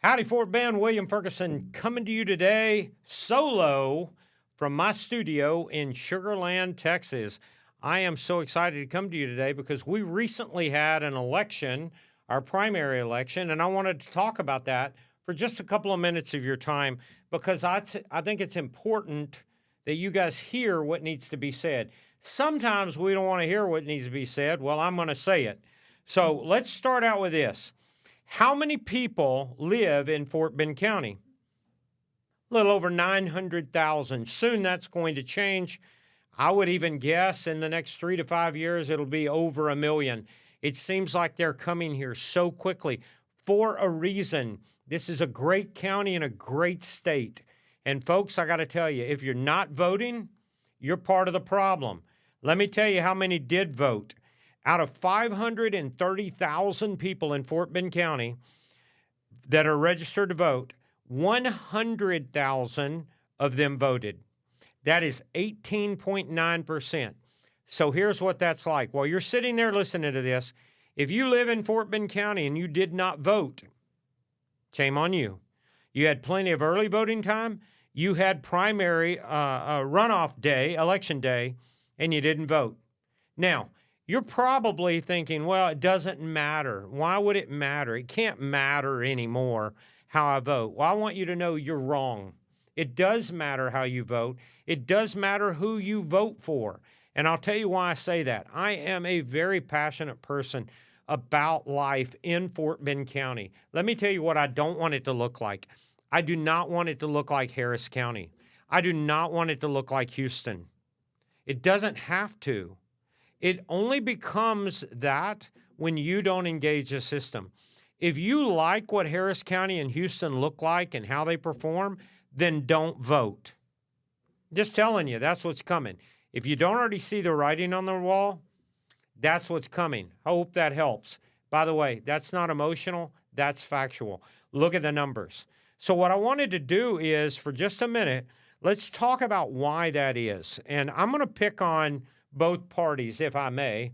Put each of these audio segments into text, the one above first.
Howdy Fort Bend, William Ferguson coming to you today solo from my studio in Sugar Land, Texas. I am so excited to come to you today because we recently had an election, our primary election, and I wanted to talk about that for just a couple of minutes of your time because I think it's important that you guys hear what needs to be said. Sometimes we don't want to hear what needs to be said. Well, I'm going to say it. So let's start out with this. How many people live in Fort Bend County? A little over 900,000. Soon that's going to change. I would even guess in the next 3 to 5 years, it'll be over 1 million. It seems like they're coming here so quickly for a reason. This is a great county and a great state. And folks, I got to tell you, if you're not voting, you're part of the problem. Let me tell you how many did vote. Out of 530,000 people in Fort Bend County that are registered to vote, 100,000 of them voted. That is 18.9%. So here's what that's like. While you're sitting there listening to this, if you live in Fort Bend County and you did not vote, shame on you. You had plenty of early voting time. You had primary runoff day, election day, and you didn't vote. Now, you're probably thinking, well, it doesn't matter. Why would it matter? It can't matter anymore how I vote. Well, I want you to know you're wrong. It does matter how you vote. It does matter who you vote for. And I'll tell you why I say that. I am a very passionate person about life in Fort Bend County. Let me tell you what I don't want it to look like. I do not want it to look like Harris County. I do not want it to look like Houston. It doesn't have to. It only becomes that when you don't engage the system. If you like what Harris County and Houston look like and how they perform, then don't vote. Just telling you, that's what's coming. If you don't already see the writing on the wall, that's what's coming. I hope that helps. By the way, that's not emotional, that's factual. Look at the numbers. So what I wanted to do is, for just a minute, let's talk about why that is. And I'm going to pick on both parties, if I may,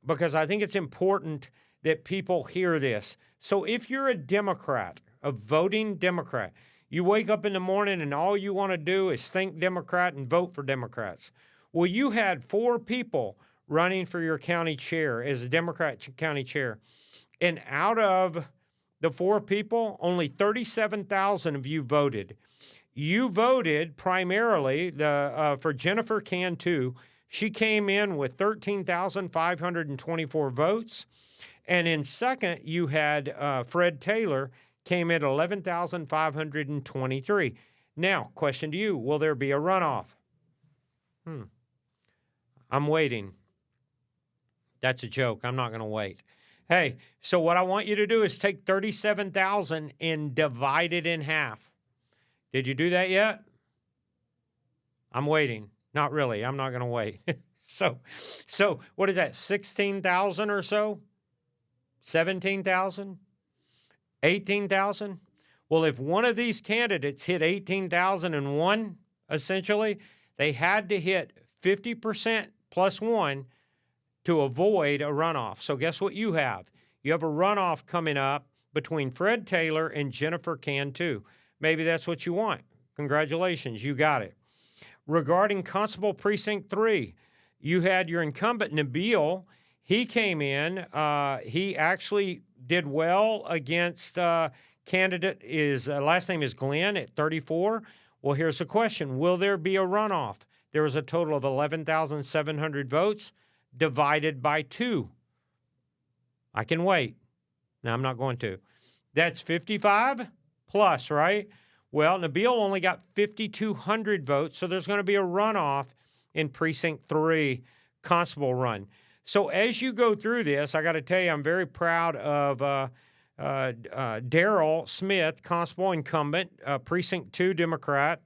because I think it's important that people hear this. So if you're a Democrat, a voting Democrat, you wake up in the morning and all you want to do is think Democrat and vote for Democrats. Well, you had 4 people running for your county chair as a Democrat county chair. And out of the 4 people, only 37,000 of you voted. You voted primarily for Jennifer Cantu. She came in with 13,524 votes. And in second, you had Fred Taylor came in at 11,523. Now, question to you, will there be a runoff? I'm waiting. That's a joke. I'm not going to wait. Hey, so what I want you to do is take 37,000 and divide it in half. Did you do that yet? I'm waiting. Not really. I'm not going to wait. So what is that? 16,000 or so? 17,000? 18,000? Well, if one of these candidates hit 18,001, essentially, they had to hit 50% plus 1 to avoid a runoff. So guess what you have? You have a runoff coming up between Fred Taylor and Jennifer Cantu. Maybe that's what you want. Congratulations, you got it. Regarding Constable Precinct 3, you had your incumbent, Nabil. He came in. He actually did well against candidate. His last name is Glenn at 34. Well, here's the question. Will there be a runoff? There was a total of 11,700 votes divided by 2. I can wait. No, I'm not going to. That's 55 plus, right? Well, Nabil only got 5,200 votes, so there's going to be a runoff in Precinct 3 Constable run. So as you go through this, I got to tell you, I'm very proud of Daryl Smith, Constable incumbent, Precinct 2 Democrat.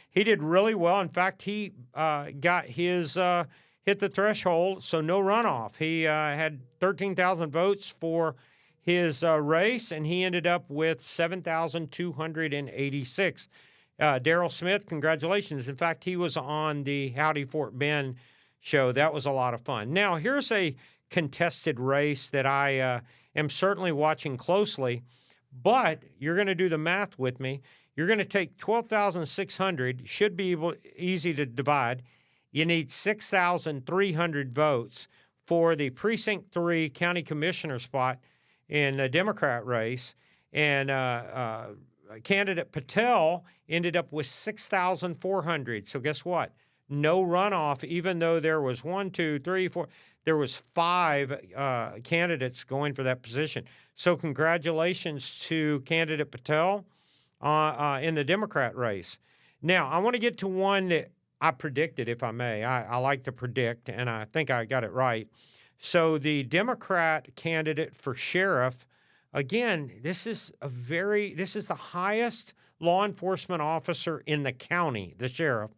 He did really well. In fact, he got his hit the threshold, so no runoff. He had 13,000 votes for his race, and he ended up with 7,286. Daryl Smith, congratulations. In fact, he was on the Howdy Fort Bend show. That was a lot of fun. Now, here's a contested race that I am certainly watching closely, But you're going to do the math with me. You're going to take 12,600, should be easy to divide. You need 6,300 votes for the Precinct 3 County Commissioner spot in the Democrat race. And candidate Patel ended up with 6,400. So guess what? No runoff, even though there was 1, 2, 3, 4. There was 5 candidates going for that position. So congratulations to candidate Patel in the Democrat race. Now, I want to get to one that I predicted, if I may. I like to predict, and I think I got it right. So the Democrat candidate for sheriff, again, this is the highest law enforcement officer in the county, the sheriff.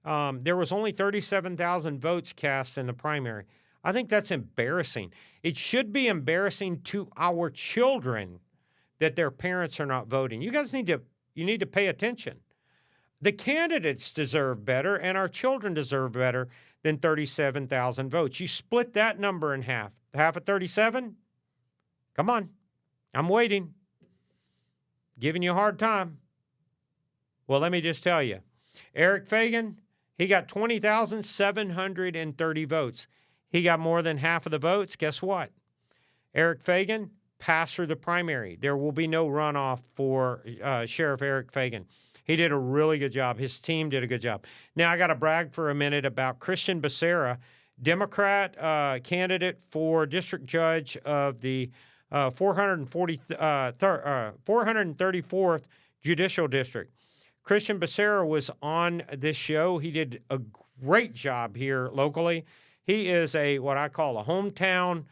There was only 37,000 votes cast in the primary. I think that's embarrassing. It should be embarrassing to our children that their parents are not voting. You guys need to pay attention. The candidates deserve better, and our children deserve better than 37,000 votes. You split that number in half. Half of 37? Come on. I'm waiting. Giving you a hard time. Well, let me just tell you. Eric Fagan, he got 20,730 votes. He got more than half of the votes. Guess what? Eric Fagan passed through the primary. There will be no runoff for Sheriff Eric Fagan. He did a really good job. His team did a good job. Now, I got to brag for a minute about Christian Becerra, Democrat candidate for district judge of the 434th Judicial District. Christian Becerra was on this show. He did a great job here locally. He is what I call a hometown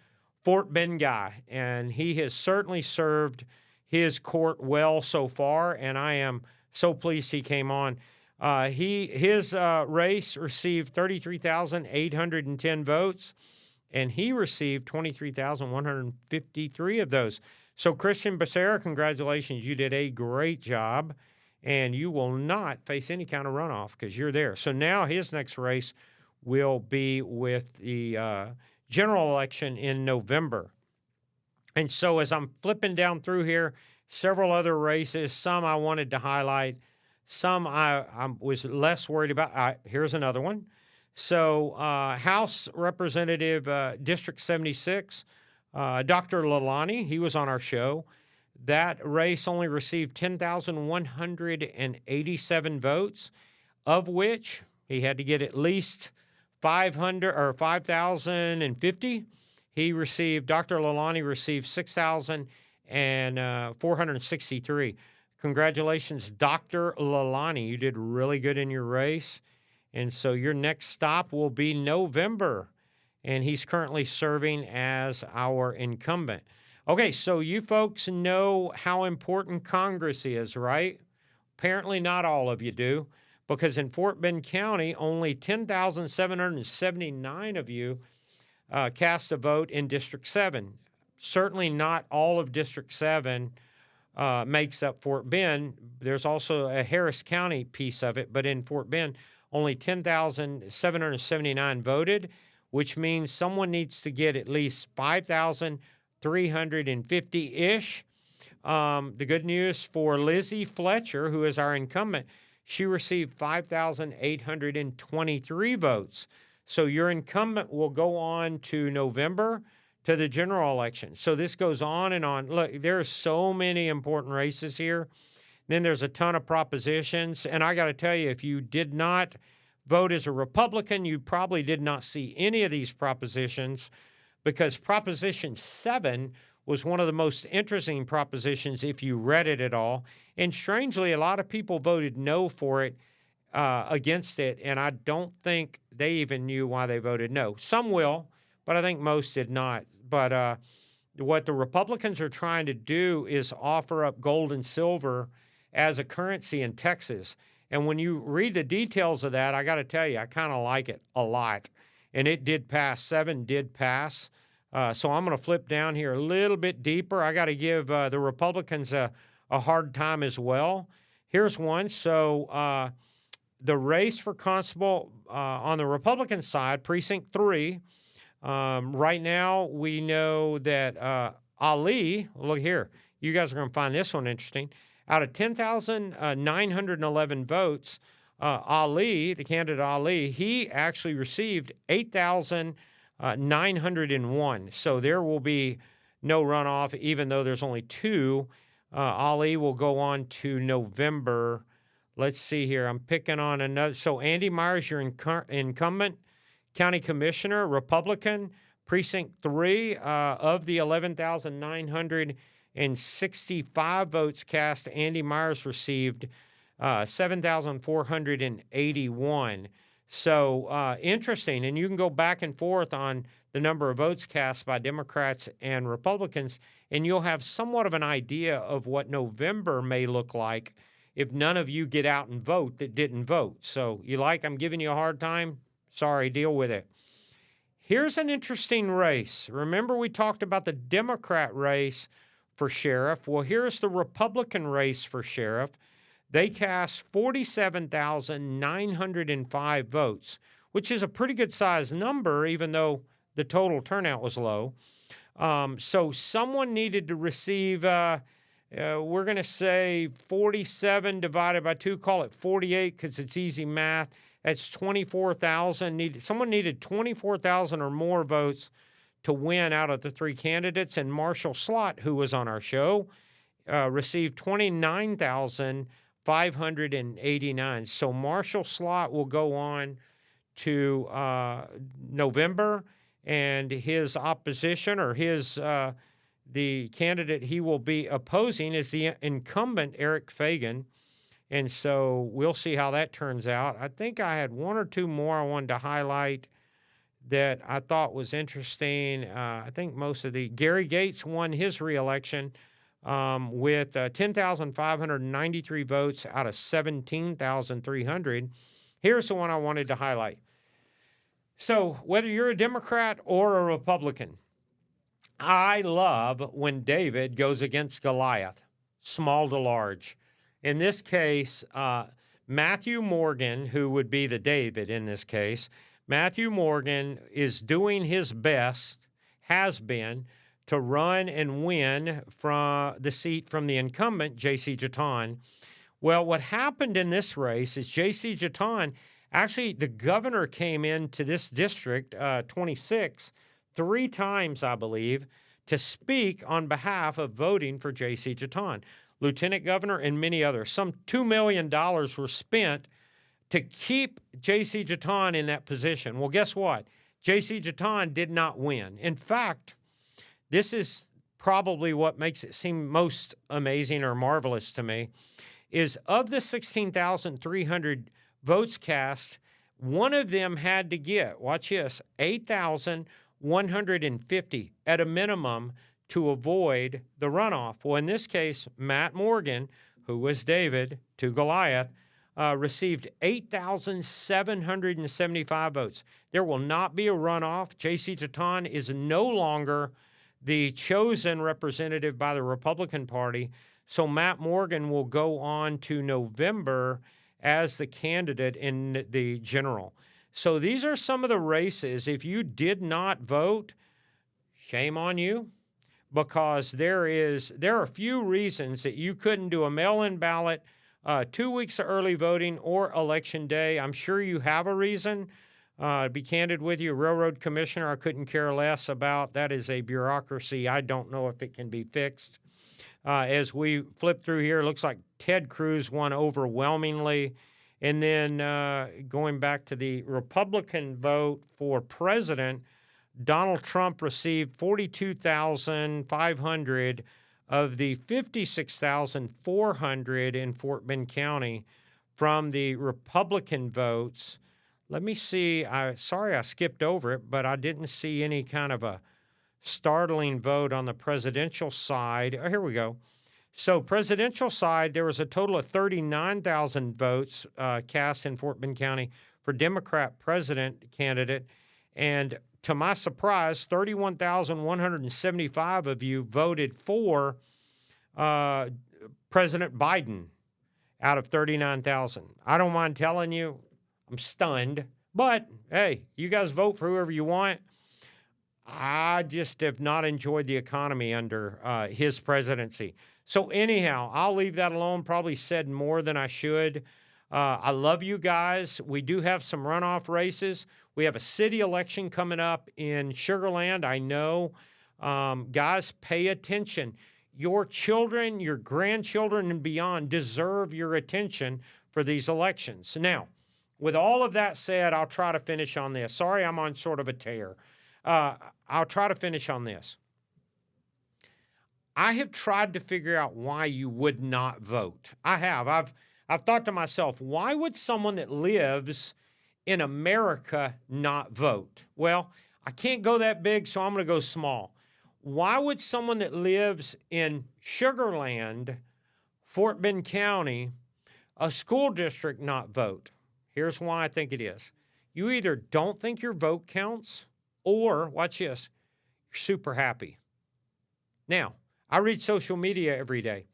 Fort Bend guy, and he has certainly served his court well so far, and I am so pleased he came on. His race received 33,810 votes, and he received 23,153 of those. So, Christian Becerra, congratulations. You did a great job, and you will not face any kind of runoff because you're there. So now his next race will be with the general election in November. And so as I'm flipping down through here, several other races, some I wanted to highlight, some I was less worried about. Here's another one. So House Representative District 76, Dr. Lalani, he was on our show. That race only received 10,187 votes, of which he had to get at least 500 or 5,050. Dr. Lalani received 6,463. Congratulations, Dr. Lalani. You did really good in your race. And so your next stop will be November. And he's currently serving as our incumbent. Okay, so you folks know how important Congress is, right? Apparently not all of you do, because in Fort Bend County, only 10,779 of you cast a vote in District 7. Certainly not all of District 7 makes up Fort Bend. There's also a Harris County piece of it, but in Fort Bend, only 10,779 voted, which means someone needs to get at least 5,350-ish. The good news for Lizzie Fletcher, who is our incumbent, she received 5,823 votes. So your incumbent will go on to November to the general election. So this goes on and on. Look, there are so many important races here. Then there's a ton of propositions. And I got to tell you, if you did not vote as a Republican, you probably did not see any of these propositions, because Proposition 7 was one of the most interesting propositions if you read it at all. And strangely, a lot of people voted no for it, against it, and I don't think they even knew why they voted no. Some will, but I think most did not. But what the Republicans are trying to do is offer up gold and silver as a currency in Texas. And when you read the details of that, I got to tell you, I kind of like it a lot. And it did pass. 7 did pass. So I'm going to flip down here a little bit deeper. I got to give the Republicans a hard time as well. Here's one. So the race for constable on the Republican side, Precinct 3, right now we know that Ali, look here, you guys are going to find this one interesting. Out of 10,911 votes, Ali, the candidate Ali, he actually received 8,901. So there will be no runoff, even though there's only two. Ali will go on to November. Let's see here. I'm picking on another. So Andy Myers, your incumbent county commissioner, Republican, precinct 3 of the 11,965 votes cast. Andy Myers received 7,481. So interesting. And you can go back and forth on the number of votes cast by Democrats and Republicans, and you'll have somewhat of an idea of what November may look like if none of you get out and vote that didn't vote. So I'm giving you a hard time? Sorry, deal with it. Here's an interesting race. Remember we talked about the Democrat race for sheriff. Well, here's the Republican race for sheriff. They cast 47,905 votes, which is a pretty good size number, even though the total turnout was low. So someone needed to receive, we're going to say 47 divided by 2, call it 48 because it's easy math. That's 24,000. Someone needed 24,000 or more votes to win out of the 3 candidates. And Marshall Slott, who was on our show, received 29,589. So Marshall Slott will go on to November, and his opposition or the candidate he will be opposing is the incumbent Eric Fagan. And so we'll see how that turns out. I think I had one or two more I wanted to highlight that I thought was interesting. I think most of Gary Gates won his reelection with 10,593 votes out of 17,300. Here's the one I wanted to highlight. So whether you're a Democrat or a Republican, I love when David goes against Goliath, small to large. In this case, Matthew Morgan, who would be the David in this case, Matthew Morgan is doing his best, has been, to run and win from the seat from the incumbent, J.C. Jeton. Well, what happened in this race is J.C. Jeton, actually the governor came into this district, 26, 3 times, I believe, to speak on behalf of voting for J.C. Jeton. Lieutenant Governor, and many others. Some $2 million were spent to keep J.C. Jeton in that position. Well, guess what? J.C. Jeton did not win. In fact, this is probably what makes it seem most amazing or marvelous to me, is of the 16,300 votes cast, one of them had to get, watch this, 8,150 at a minimum to avoid the runoff. Well, in this case, Matt Morgan, who was David to Goliath, received 8,775 votes. There will not be a runoff. J.C. Jeton is no longer the chosen representative by the Republican Party, so Matt Morgan will go on to November as the candidate in the general. So these are some of the races. If you did not vote, shame on you. Because there are a few reasons that you couldn't do a mail-in ballot 2 weeks of early voting or election day. I'm sure you have a reason. To be candid with you, railroad commissioner, I couldn't care less about. That is a bureaucracy. I don't know if it can be fixed. As we flip through here, it looks like Ted Cruz won overwhelmingly. And then going back to the Republican vote for president, Donald Trump received 42,500 of the 56,400 in Fort Bend County from the Republican votes. Let me see. Sorry I skipped over it, but I didn't see any kind of a startling vote on the presidential side. Oh, here we go. So presidential side, there was a total of 39,000 votes cast in Fort Bend County for Democrat president candidate. And to my surprise, 31,175 of you voted for President Biden out of 39,000. I don't mind telling you, I'm stunned. But, hey, you guys vote for whoever you want. I just have not enjoyed the economy under his presidency. So, anyhow, I'll leave that alone. Probably said more than I should. I love you guys. We do have some runoff races. We have a city election coming up in Sugar Land. I know. Guys, pay attention. Your children, your grandchildren, and beyond deserve your attention for these elections. Now, with all of that said, I'll try to finish on this. Sorry, I'm on sort of a tear. I'll try to finish on this. I have tried to figure out why you would not vote. I have. I've thought to myself, why would someone that lives in America not vote? Well, I can't go that big, so I'm going to go small. Why would someone that lives in Sugar Land, Fort Bend County, a school district not vote? Here's why I think it is. You either don't think your vote counts or, watch this, you're super happy. Now, I read social media every day.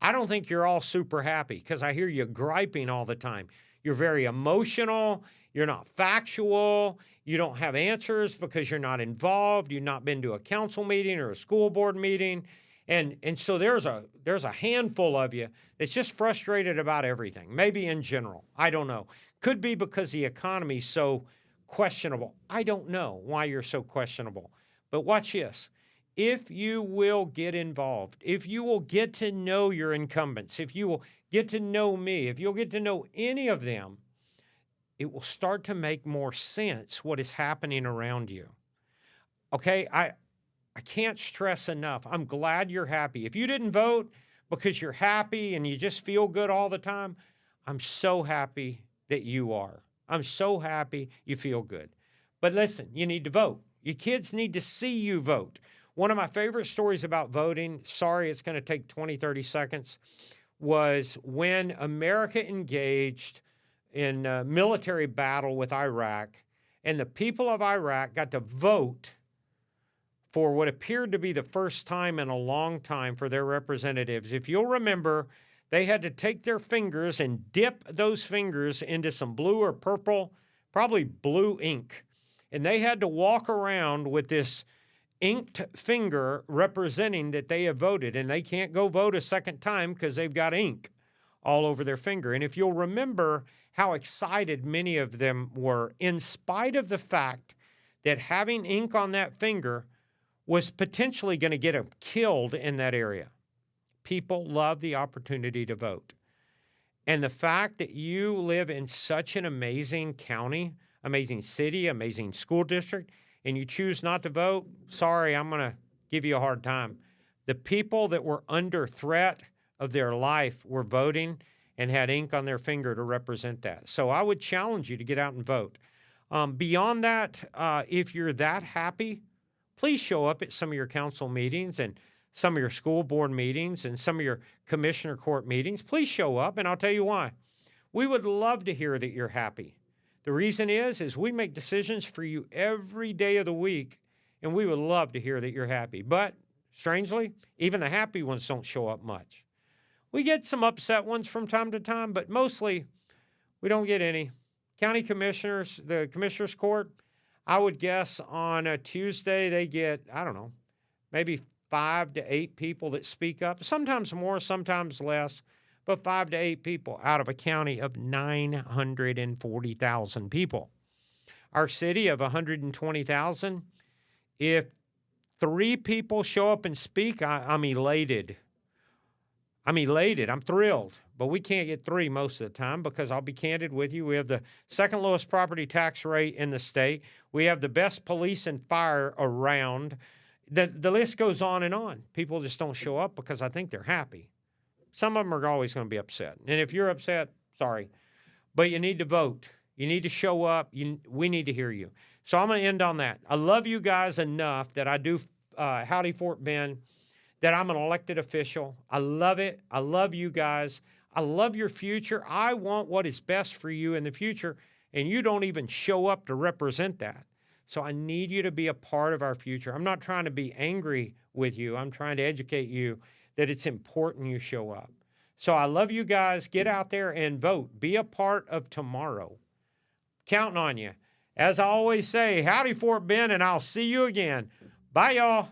I don't think you're all super happy because I hear you griping all the time. You're very emotional. You're not factual. You don't have answers because you're not involved. You've not been to a council meeting or a school board meeting. And so there's a handful of you that's just frustrated about everything, maybe in general. I don't know. Could be because the economy's so questionable. I don't know why you're so questionable. But watch this. If you will get involved, if you will get to know your incumbents, if you will get to know me, if you'll get to know any of them, it will start to make more sense what is happening around you. Okay, I can't stress enough. I'm glad you're happy. If you didn't vote because you're happy and you just feel good all the time, I'm so happy that you are. I'm so happy you feel good. But listen, you need to vote. Your kids need to see you vote. One of my favorite stories about voting, sorry, it's going to take 20, 30 seconds, was when America engaged in a military battle with Iraq, and the people of Iraq got to vote for what appeared to be the first time in a long time for their representatives. If you'll remember, they had to take their fingers and dip those fingers into some blue or purple, probably blue ink. And they had to walk around with this inked finger representing that they have voted. And they can't go vote a second time because they've got ink all over their finger. And if you'll remember how excited many of them were, in spite of the fact that having ink on that finger was potentially going to get them killed in that area. People love the opportunity to vote. And the fact that you live in such an amazing county, amazing city, amazing school district, and you choose not to vote, sorry, I'm going to give you a hard time. The people that were under threat of their life were voting and had ink on their finger to represent that. So I would challenge you to get out and vote. Beyond that, if you're that happy, please show up at some of your council meetings and some of your school board meetings and some of your commissioner court meetings. Please show up, and I'll tell you why. We would love to hear that you're happy. The reason is we make decisions for you every day of the week, and we would love to hear that you're happy. But strangely, even the happy ones don't show up much. We get some upset ones from time to time, but mostly we don't get any. County commissioners, the commissioners court, I would guess on a Tuesday they get, I don't know, maybe 5 to 8 people that speak up, sometimes more, sometimes less, but 5 to 8 people out of a county of 940,000 people. Our city of 120,000, if 3 people show up and speak, I'm elated. I'm elated. I'm thrilled. But we can't get 3 most of the time because I'll be candid with you. We have the second lowest property tax rate in the state. We have the best police and fire around. The list goes on and on. People just don't show up because I think they're happy. Some of them are always going to be upset. And if you're upset, sorry. But you need to vote. You need to show up. We need to hear you. So I'm going to end on that. I love you guys enough that I do Howdy Fort Bend, that I'm an elected official. I love it. I love you guys. I love your future. I want what is best for you in the future, and you don't even show up to represent that. So I need you to be a part of our future. I'm not trying to be angry with you. I'm trying to educate you that it's important you show up. So I love you guys. Get out there and vote. Be a part of tomorrow. Counting on you. As I always say, howdy Fort Bend, and I'll see you again. Bye, y'all.